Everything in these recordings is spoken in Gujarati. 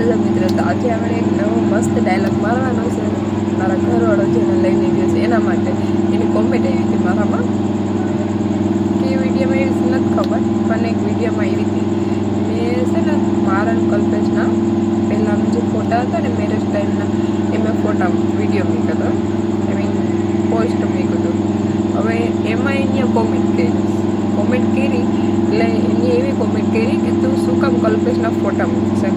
હાલો મિત્રો, તો આજે આપણે એક નવો મસ્ત ડાયલોગ મારવાનો છે. મારા ઘરવાળો જેને લઈને ગયો છે એના માટે એની કોમેન્ટ આવી હતી મારામાં. કે વિડીયોમાં એવી નથી ખબર, પણ એક વિડીયોમાં આવી હતી. મેં છે ને મારા કલ્પેશના પહેલાંના જે ફોટા હતા ને મેરેજ ટાઈમના, એ મેં ફોટા વિડીયો મૂક્યો હતો, એમ પોસ્ટ મૂક્યું હતું. હવે એમાં એને કોમેન્ટ કરી એટલે એની એવી કોમેન્ટ કરી કે તું શું કામ કલ્પેશના ફોટા મૂકશે,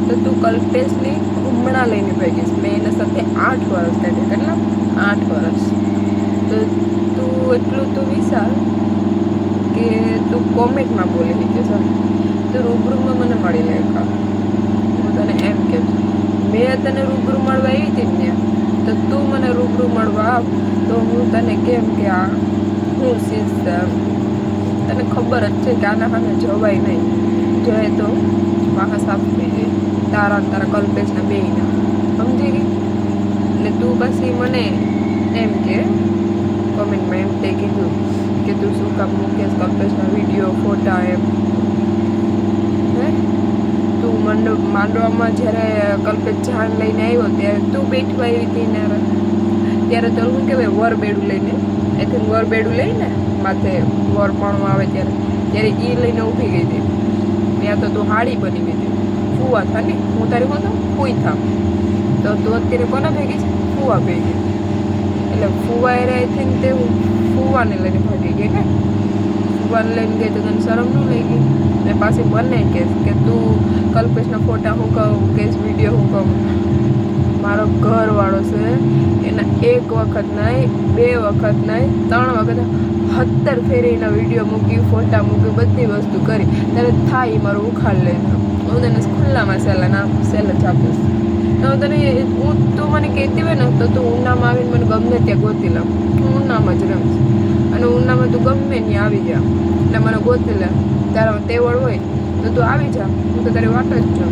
તો તું કલ્પેશને હમણાં લઈને ભાગીશ. મેં એના સાથે 8 વર્ષ કાઢ્યા. કેટલા? 8 વર્ષ. તો તું એટલું તો વિચાર કે તું કોમેન્ટમાં બોલી શકે છે, તો રૂબરૂમાં મને મળી લે. હું તને એમ કેમ મેં તને રૂબરૂ મળવા આવી હતી ને, તો તું મને રૂબરૂ મળવા આવ તો હું તને કેમ કે આ હું સીઝ તને ખબર જ છે કે આના સામે જવાય નહીં. જોઈએ તો વાહા સાફ થઈ જાય તારા કલ્પેશના બેયના. સમજી ગઈ? એટલે તું પછી મને એમ કે કોમેન્ટમાં એમ તે કીધું કે તું શું કામ મૂકેશ કલ્પેશના વિડીયો ફોટા એમ. હે તું માંડવામાં જ્યારે કલ્પેશ જાન લઈને આવ્યો ત્યારે તું બેઠવા આવી હતી ને, ત્યારે તો શું કહેવાય વરબેડું લઈને, એથી વરબેડું લઈને માથે વર પણવા આવે ત્યારે એ લઈને ઊભી ગઈ હતી. ત્યાં તો તું હાડી બની ગઈ હતી. ફુવા થા ને, હું તારી હોતો ફૂઈ થા. તો તું અત્યારે કોના ભેગી છે? ફુવા ભેગી. એટલે ફુવા એ રહી ને તે ફુવાને લઈને ભાગી ગઈ ને. ફુવાને લઈને ગઈ તો તને શરમ ન લઈ ગઈ ને પાછી બને કે તું કલ્પેશના ફોટા હું કહું કેસ વિડીયો હું કહું. મારો ઘરવાળો છે એના 1 વખત નહીં 2 વખત નહીં 3 વખત 17 ફેરીના વિડીયો મૂકી, ફોટા મૂકી, બધી વસ્તુ કરી. ત્યારે થાય એ મારું ઉખાડ લઈને હું તને ખુલ્લામાં સેલ જ આપીશ. તો તું મને કહેતી હોય ને તો તું ઉનામાં આવીને મને ગમે ત્યાં ગોતી લે. હું ઉનામાં જ રમીશ અને ઉનામાં તું ગમે ત્યાં આવી જા એટલે મને ગોતી લે. તારા તેવડ હોય તો તું આવી જા, હું તો તારી વાટ જ છું.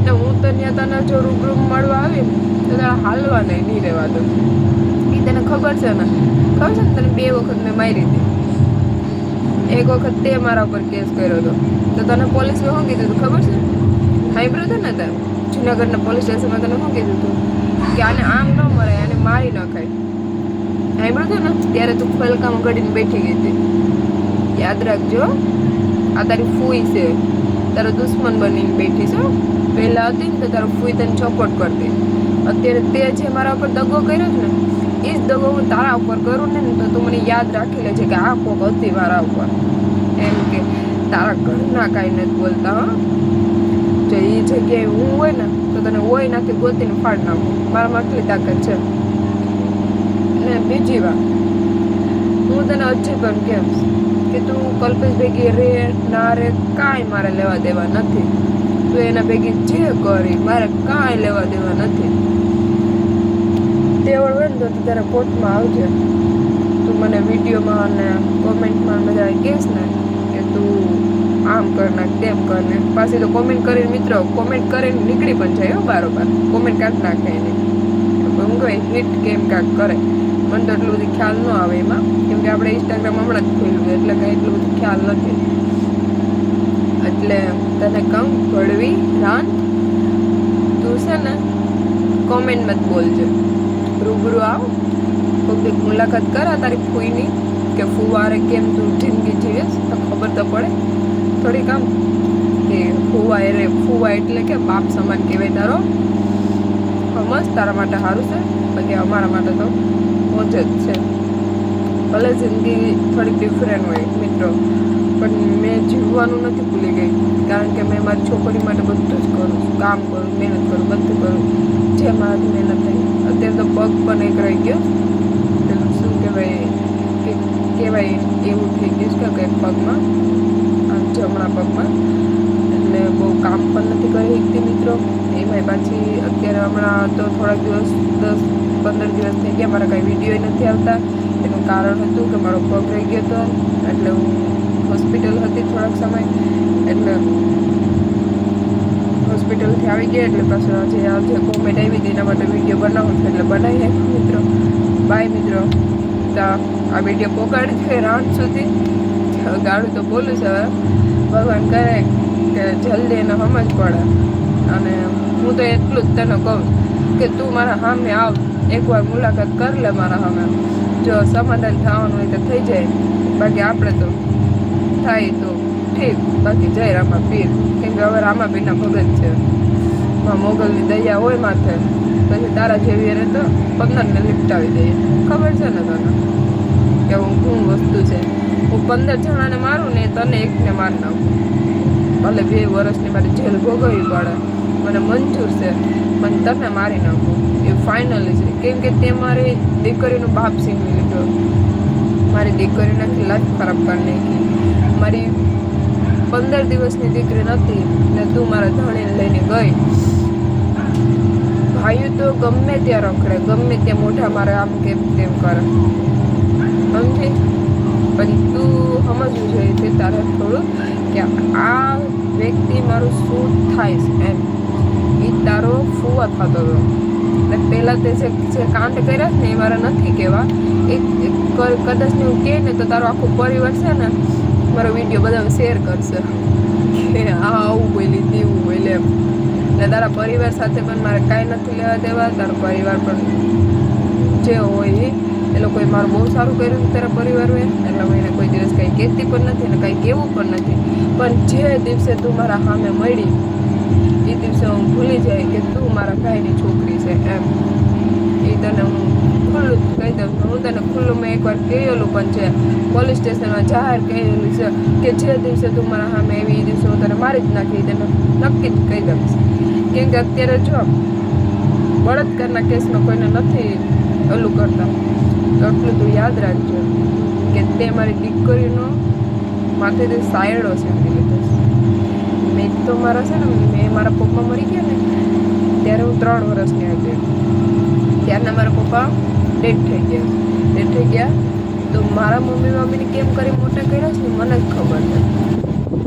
ને હું તો ત્યાં તને જો રૂબરૂ મળવા આવી ને તો તારા હાલવા નહીં રહેવા દો. એ તને ખબર છે ને? ખબર છે ને તને 2 વખત મેં મારી હતી. 1 વખત તે મારા ઉપર કેસ કર્યો હતો તો તને પોલીસે શું કીધું હતું ખબર છે? સાંભળ્યું હતું ને? તારે જુનાગઢના પોલીસ સ્ટેશનમાં તને શું કીધું હતું કે આને આમ ન મરાય, આને મારી નખાય. સાંભળ્યું હતું ને? ત્યારે તું ખોલકામાં ઘડીને બેઠી ગઈ હતી. યાદ રાખજો, આ તારી ફૂઈ છે, તારો દુશ્મન બનીને બેઠી છે. પહેલાં હતી ને તો તારો ફૂઈ તને સપોર્ટ કરતી. અત્યારે તે જે મારા ઉપર દગો કર્યો છે ને, એ જ દગો હું તારા ઉપર કરું ને તો તું મને યાદ રાખી લેજે કે આ કોક હતી મારા ઉપર. એમ કે તારા ઘરના કાંઈ નથી બોલતા. હા, જો એ જગ્યાએ હું હોય ને તો તને હોય નાખી ગોતીને ફાડ નાખું. મારામાં આટલી તાકાત છે. ને બીજી વાત હું તને હજી પણ કેમ કે તું કલ્પેશ ભેગી રે ના રે કાંઈ મારે લેવા દેવા નથી. તું એના ભેગી જે કરી મારે કાંઈ લેવા દેવા નથી. તેવડ હોય ને તો તું તારા કોર્ટમાં આવજે. તું મને વિડીયોમાં અને કોમેન્ટમાં બધા કહેશ ને કે તું આમ કર નાખ તેમ કર ને. પાછી તો કોમેન્ટ કરીને મિત્રો કોમેન્ટ કરીને નીકળી પણ જાય હો બારોબાર. કોમેન્ટ કાઢી નાખે એની હું કહે હિટ કેમ કાંક કરે. મને તો એટલું બધું ખ્યાલ ન આવે એમાં, કેમ કે આપણે ઇન્સ્ટાગ્રામ હમણાં જ ખોલ્યું એટલે કંઈ એટલું બધું ખ્યાલ નથી. એટલે તને કહું ભળવી રાન, તું છે ને કોમેન્ટમાં જ બોલજો. રૂબરૂ આવ, કોઈ મુલાકાત કરા તારી ફૂઈની કે ફુવારે કેમ તું જિંદગી જીવીશ તો ખબર તો પડે થોડીક. આમ કે ફુવા એટલે કે બાપ સમાન કહેવાય તારો. સમજ, તારા માટે સારું છે, બાકી અમારા માટે તો મોજ જ છે. ભલે જિંદગી થોડીક ડિફરન્ટ હોય મિત્રો, પણ મેં જીવવાનું નથી ભૂલી ગઈ. કારણ કે મેં મારી છોકરી માટે બધું જ કરું, કામ કરું, મહેનત કરું, બધું કરું જે મારી મહેનત થઈ. અત્યારે તો પગ પણ એક રહી ગયો, પેલું શું કહેવાય એવું થઈ ગયું છે કે પગમાં, આમ જમણા પગમાં. એટલે બહુ કામ પણ નથી કરી શકતી મિત્રો. એમાંય પાછી અત્યારે હમણાં તો થોડાક દિવસ 10-15 દિવસ થઈ ગયા મારા કાંઈ વિડીયો નથી આવતા. એનું કારણ હતું કે મારો પગ રહી ગયો હતો, એટલે હું હોસ્પિટલ હતી થોડાક સમય. એટલે હોસ્પિટલથી આવી ગયા એટલે પાછું જે કોમેન્ટ આવી હતી એના માટે વિડીયો બનાવું છું એટલે બનાવી નાખ્યું મિત્રો. બાય મિત્રો. તો આ વિડીયો પહોંચાડી છે રાત સુધી. ગાડું તો બોલું છે હવે, ભગવાન કરે કે જલ્દી એને સમજ પડે. અને હું તો એટલું જ તને કહું કે તું મારા સામે આવ, એકવાર મુલાકાત કર લે મારા સામે. જો સમાધાન થવાનું હોય તો થઈ જાય, બાકી આપણે તો થાય તો ઠીક, બાકી જય રામા પીર. કેમ કે હવે રામા પીરના ભગત છે, મોગલની દયા હોય માથે, પછી તારા જેવી એને તો 15ને લીપટાવી દઈએ. ખબર છે ને તને કે હું શું વસ્તુ છે? હું 15 જણાને મારું ને તને એકને મારી નાખું, ભલે 2 વર્ષની મારી જેલ ભોગવવી પડે, મને મંજૂર છે, પણ તને મારી નાખું એ ફાઇનલી છે. કેમ કે તે મારી દીકરીનું બાપ છીનવી લીધો, મારી દીકરીને લાઈફ ખરાબ કરી નાખી. મારી 15 દિવસની દીકરી નથી ને તું મારા ધણીને લઈને ગઈ. ભાઈઓ તો ગમે ત્યાં રખડે, ગમે ત્યાં મોઢા મારે આમ કેમ તેમ કરે, સમજી? પણ તું સમજવું જોઈએ છે તારે થોડું કે આ વ્યક્તિ મારું શું થાય છે એમ. એ તારો ફુવા થતો હતો ને પહેલાં તે જે કાંડ કર્યા ને એ મારે નથી કહેવા. કદાચ ને હું કહે ને તો તારો આખો પરિવાર છે ને મારો વિડીયો બધા શેર કરશે કે આવું બોલી તેવું બોલે એમ. ને તારા પરિવાર સાથે પણ મારે કાંઈ નથી લેવા દેવા. તારો પરિવાર પણ જે હોય એ લોકોએ મારું બહુ સારું કર્યું તારા પરિવારોએ, એટલે હું એને કોઈ દિવસ કંઈ કહેતી પણ નથી અને કંઈ કહેવું પણ નથી. પણ જે દિવસે તું મારા સામે મળી એ દિવસે હું ભૂલી જાય કે તું મારા ભાઈની છોકરી છે એમ. એ તને હું ખુલ્લું કહી દઉં છું. હું તને ખુલ્લું મેં એકવાર કહેલું પણ છે, પોલીસ સ્ટેશનમાં જાહેર કહેલું છે કે જે દિવસે તું મારા સામે એવી એ દિવસે હું તને મારી જ નાખી, તને નક્કી જ કહી દઈશ. કેમ કે અત્યારે જો બળાત્કારના કેસમાં કોઈને નથી ઓલું કરતા, તો એટલું તું યાદ રાખજો કે તે મારી દીકરીનો માથેથી સાયડો છીનવી લીધો. મેં તો મારા છે ને, મેં મારા પપ્પા મરી ગયા ને ત્યારે હું 3 વર્ષની હતી. ત્યારના મારા પપ્પા ડેડ થઈ ગયા. તો મારા મમ્મીને કેમ કરી મોટા કર્યા છે ને મને જ ખબર છે.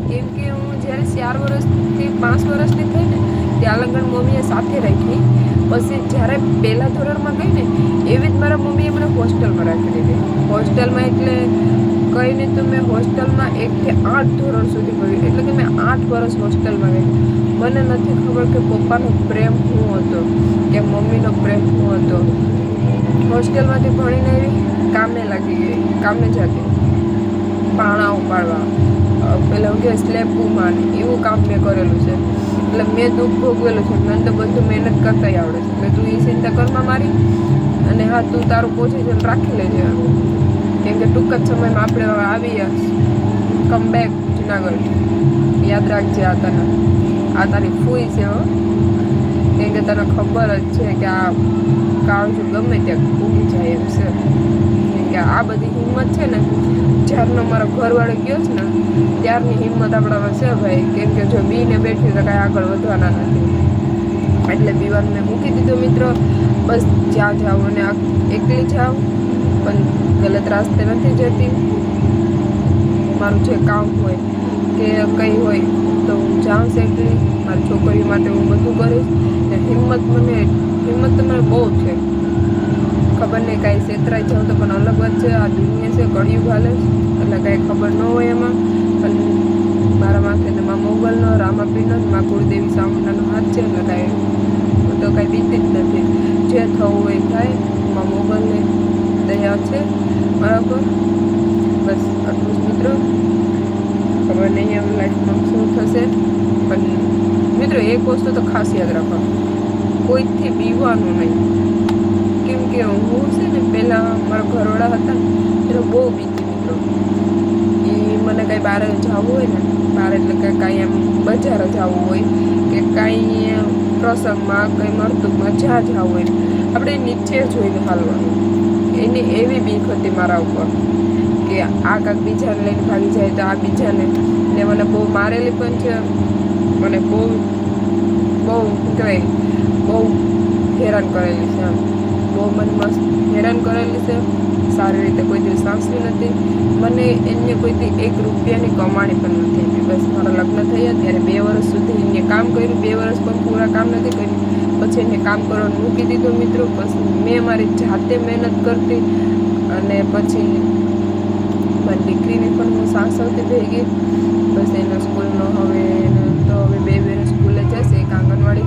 કેમ કે હું જ્યારે 4 વર્ષથી 5 વર્ષની થઈ ને ત્યાં લગન મમ્મીએ સાથે રાખી. પછી જ્યારે પહેલા ધોરણમાં ગઈ ને એવી જ મારા મમ્મીએ મને હોસ્ટેલમાં રાખી દીધી. હોસ્ટેલમાં એટલે કંઈ નહીં તો મેં હોસ્ટેલમાં 1 થી 8 ધોરણ સુધી ભણી, એટલે કે મેં 8 વર્ષ હોસ્ટેલમાં ગઈ. મને નથી ખબર કે પપ્પાનો પ્રેમ શું હતો કે મમ્મીનો પ્રેમ શું હતો. હોસ્ટેલમાંથી ભણીને એવી કામે લાગી ગઈ, કામે જતી, પાણા ઉપાડવા, પેલા કે સ્લેબમાં એવું કામ મેં કરેલું છે. એટલે મેં દુઃખ ભોગવેલું છે. મને તો બધું મહેનત કરતાંય આવડે છે. એટલે તું એ ચિંતા કરમાં મારી, અને હા તું તારું પોઝિશન રાખી લેજે. કેમ કે ટૂંક જ સમયમાં આપણે આવી કમ બેક જુનાગઢ. યાદ રાખજે આ તારી ફૂઈ છે હો. કેમ કે તને ખબર જ છે કે આ કાળજું ગમે ત્યાં ઉગી જાય એમ છે. કેમ કે આ બધી હિંમત છે ને જ્યારનો મારો ઘરવાળો ગયો છે ને ત્યારની હિંમત આપણામાં છે ભાઈ. કેમ કે જો બીને બેઠી તો કાંઈ આગળ વધવાના નથી. એટલે બીવાનું મેં મૂકી દીધો મિત્રો. બસ જ્યાં જાઉં અને એકલી જાઉં, પણ ગલત રાસ્તે નથી જતી. મારું જે કામ હોય કે કંઈ હોય તો હું જાઉં છું એકલી. મારી છોકરી માટે હું બધું કરીશ. ને હિંમત તો મને બહુ છે. ખબર નહીં કાંઈ છેતરાઈ જાઉં તો પણ અલગ વાત છે. આ દુનિયા છે, કળિયુગ હાલે એટલે કાંઈ ખબર ન હોય એમાં. પણ મારા માથે તો મા મોગલનો, રામાપીરનો, મા કુળદેવી સામુંડાનો હાથ છે. એટલે કાંઈ હું તો કાંઈ બીતી જ નથી. જે થવું હોય થાય. મા મોગલને દયા છે મારા પર. બસ આટલું જ મિત્રો. ખબર નહીં હવે લાઈફમાં શું થશે, પણ મિત્રો એક વસ્તુ તો ખાસ યાદ રાખો, કોઈથી બીવાનું નહીં. કેમ કે હું છે ને પહેલાં મારા ઘરવાળા હતા ને એટલે બહુ બીતી મિત્રો. એ મને કાંઈ બહાર જવું હોય ને, બહાર એટલે કે કાંઈ એમ બજાર જવું હોય કે કાંઈ પ્રસંગમાં કંઈ મળતુંમાં જ્યાં જવું હોય આપણે નીચે જોઈને હાલવાનું. એની એવી બીક હતી મારા ઉપર કે આ કાંક બીજાને લઈને ભાગી જાય તો આ બીજાને. ને મને બહુ મારેલી પણ છે. મને બહુ કહેવાય બહુ હેરાન કરેલી છે એમ. બહુ મને મસ્ત હેરાન કરેલી છે. સારી રીતે કોઈ દિવસ સાંસવી નથી. મને એને કોઈથી 1 રૂપિયાની કમાણી પણ નથી આપી. બસ મારા લગ્ન થયા ત્યારે 2 વર્ષ સુધી એને કામ કર્યું. 2 વર્ષ પણ પૂરા કામ નથી કર્યું. પછી એને કામ કરવાનું મૂકી દીધું મિત્રો. પછી મેં મારી જાતે મહેનત કરતી અને પછી મારી દીકરીને પણ હું સાસવતી ભેગી. બસ એનો સ્કૂલનો હવે તો હવે 2 વર્ષ સ્કૂલે જશે. એક આંગણવાડી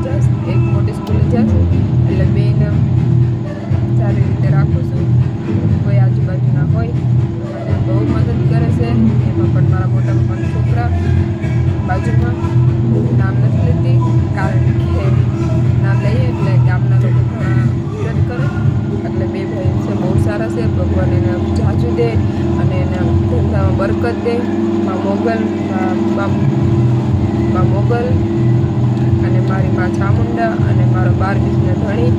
મારી માં ચામુંડા અને મારો 12-20 ધણી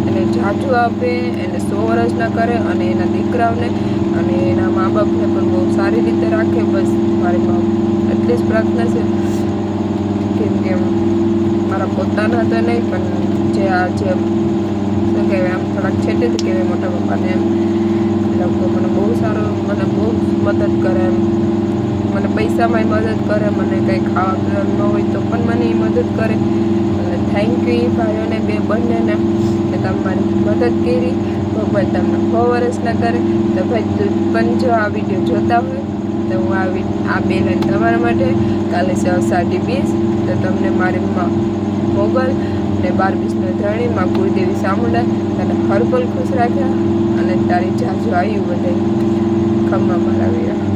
એને જાજુ આપે, એને 100 વર્ષના કરે અને એના દીકરાઓને અને એના મા બાપને પણ બહુ સારી રીતે રાખે. બસ મારી માં એટલી જ પ્રાર્થના છે. કેમ કે મારા પોતાના તો નહીં, પણ જે આ જે શું કહેવાય આમ થોડાક છેટેથી કહેવાય મોટા પપ્પાને એમ લોકો મને બહુ સારું, મને બહુ મદદ કરે એમ. મને પૈસામાંય મદદ કરે, મને કંઈ ખાવા પીવાનું ન હોય તો પણ મને એ મદદ કરે. અને થેન્ક યુ એ ભાઈઓને બંનેને કે તમે મારી મદદ કરી. ભગવાન તમને 100 વર્ષના કરે. તો ભાઈ તું પણ જો આ વિડીયો જોતા હોય તો હું આ બે લાઈન તમારા માટે. કાલે છે અષાઢી બીજ, તો તમને મારી મોગલ ને 12-20 ધણી માં કુળદેવી ચામુંડા તને હરપલ ખુશ રાખ્યા અને તારી જાજુ આવ્યું બધાય ખમ્મા મારા વીરા.